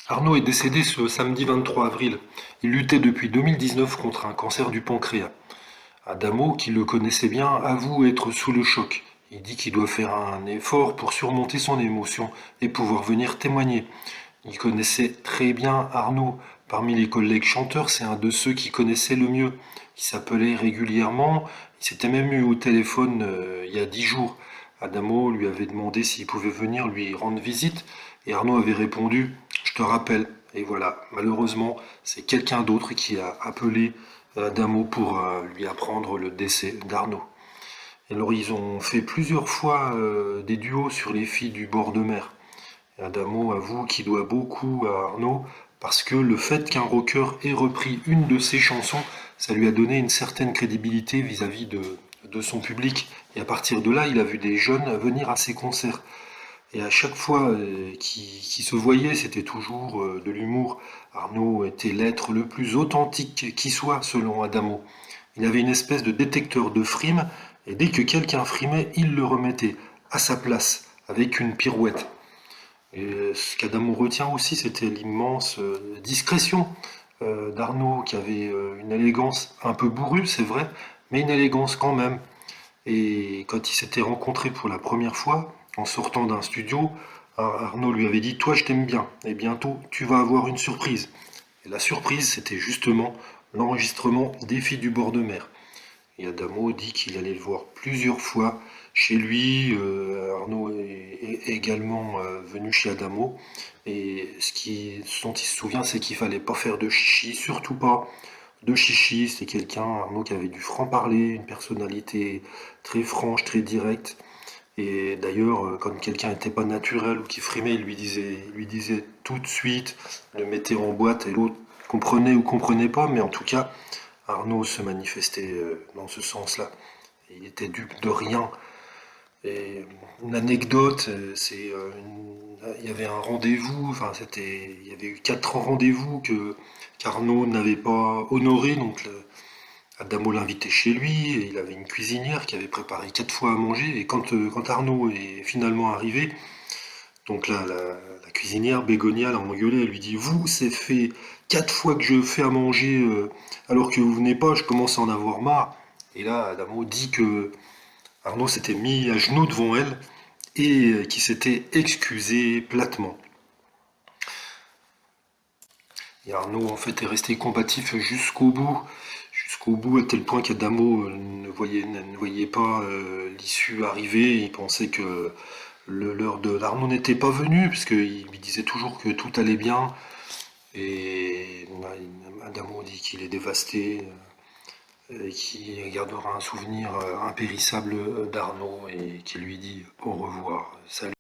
Arnaud est décédé ce samedi 23 avril. Il luttait depuis 2019 contre un cancer du pancréas. Adamo, qui le connaissait bien, avoue être sous le choc. Il dit qu'il doit faire un effort pour surmonter son émotion et pouvoir venir témoigner. Il connaissait très bien Arnaud. Parmi les collègues chanteurs, c'est un de ceux qui connaissait le mieux. Il s'appelait régulièrement. Il s'était même eu au téléphone il y a 10 jours. Adamo lui avait demandé s'il pouvait venir lui rendre visite et Arnaud avait répondu: je te rappelle. Et voilà, malheureusement, c'est quelqu'un d'autre qui a appelé Adamo pour lui apprendre le décès d'Arnaud. Alors ils ont fait plusieurs fois des duos sur les filles du bord de mer. Adamo avoue qu'il doit beaucoup à Arnaud parce que le fait qu'un rocker ait repris une de ses chansons, ça lui a donné une certaine crédibilité vis-à-vis de son public. Et à partir de là, il a vu des jeunes venir à ses concerts. Et à chaque fois qu'il se voyait, c'était toujours de l'humour. Arnaud était l'être le plus authentique qui soit, selon Adamo. Il avait une espèce de détecteur de frime, et dès que quelqu'un frimait, il le remettait à sa place, avec une pirouette. Et ce qu'Adamo retient aussi, c'était l'immense discrétion d'Arnaud, qui avait une élégance un peu bourrue, c'est vrai, mais une élégance quand même. Et quand ils s'étaient rencontrés pour la première fois, en sortant d'un studio, Arnaud lui avait dit: toi, je t'aime bien, et bientôt, tu vas avoir une surprise. Et la surprise, c'était justement l'enregistrement des filles du bord de mer. Et Adamo dit qu'il allait le voir plusieurs fois chez lui. Arnaud est également venu chez Adamo. Et ce dont il se souvient, c'est qu'il fallait pas faire de chichi, surtout pas de chichi. C'est quelqu'un, Arnaud, qui avait du franc-parler, une personnalité très franche, très directe. Et d'ailleurs, quand quelqu'un n'était pas naturel ou qui frimait, il lui disait tout de suite, le mettait en boîte et l'autre comprenait ou comprenait pas, mais en tout cas, Arnaud se manifestait dans ce sens-là. Il était dupe de rien. Et une anecdote, il y avait un rendez-vous, il y avait eu 4 rendez-vous que qu'Arnaud n'avait pas honoré, donc Adamo l'invitait chez lui et il avait une cuisinière qui avait préparé 4 fois à manger. Et quand Arnaud est finalement arrivé, donc là, la cuisinière Bégonia l'a engueulé, elle lui dit: vous, c'est fait 4 fois que je fais à manger alors que vous venez pas, je commence à en avoir marre. Et là, Adamo dit que Arnaud s'était mis à genoux devant elle et qu'il s'était excusé platement. Et Arnaud, en fait, est resté combatif jusqu'au bout, à tel point qu'Adamo ne voyait pas l'issue arriver. Il pensait que l'heure de l'Arnaud n'était pas venue, puisqu'il lui disait toujours que tout allait bien. Et Adamo dit qu'il est dévasté, et qu'il gardera un souvenir impérissable d'Arnaud et qui lui dit au revoir. Salut.